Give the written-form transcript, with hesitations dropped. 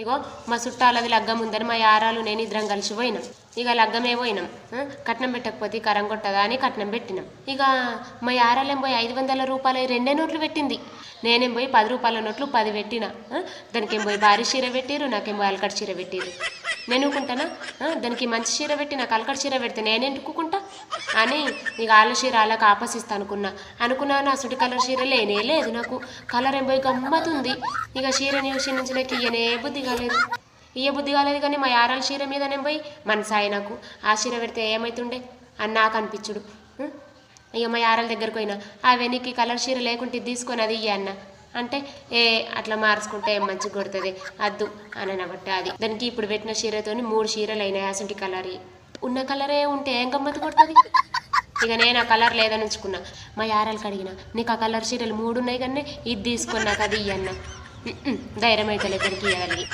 ఇగో మా చుట్టాలది లగ్గం ఉందని మా యారాలు నేను ఇద్దరం కలిసి పోయినాం. ఇక లగ్గమే పోయినాం. కట్నం పెట్టకపోతే కరం కొట్టదా అని కట్నం పెట్టినాం. ఇక మా యారాలేం పోయి 500 రూపాయలు 2 నోట్లు పెట్టింది. నేనేం పోయి 10 రూపాయల నోట్లు 10 పెట్టిన. దానికేం పోయి భారీ చీర పెట్టిరు, నాకేం పోయి అలకట్ చీర పెట్టిరు. నేను ఊకుంటానా? దానికి మంచి చీర పెట్టి నాకు అలకట్ చీర పెడితే నేనెందుకుంటా అని ఇక వాళ్ళ చీర వాళ్ళకి ఆపసిస్తా అనుకున్నా నా సుటి కలర్ చీర లేనే లేదు. నాకు కలర్ ఏం పోయి గమ్మతుంది. ఇక చీరని చూసి నుంచి నాకు ఇయ్య బుద్ధి కాలేదు కానీ మా యారాల చీర మీద నేను పోయి మనసాయి నాకు ఆ చీర పెడితే ఏమవుతుండే అని నాకు అనిపించుడు. ఇక మా యారాల దగ్గరకు పోయినా అవే నీకు కలర్ చీర లేకుంటే తీసుకొని అది ఇయ్య అన్న అంటే అట్లా మార్చుకుంటే మంచిగా కొడుతుంది అద్దు అని అనబట్టే అది దానికి ఇప్పుడు పెట్టిన చీరతోని 3 చీరలు అయినాయి. అసంటి కలర్ ఉన్న కలరే ఉంటే ఏం గమ్మత్తు కొడుతుంది. ఇక నేను ఆ కలర్ లేదని ఉంచుకున్నా. మా యారాలకు అడిగిన నీకు ఆ కలర్ చీరలు 3 ఉన్నాయి కానీ ఇది తీసుకొని నాకు అది ఇయ్యన్న ధైర్యం అయితే దగ్గరికి ఇవ్వాలి.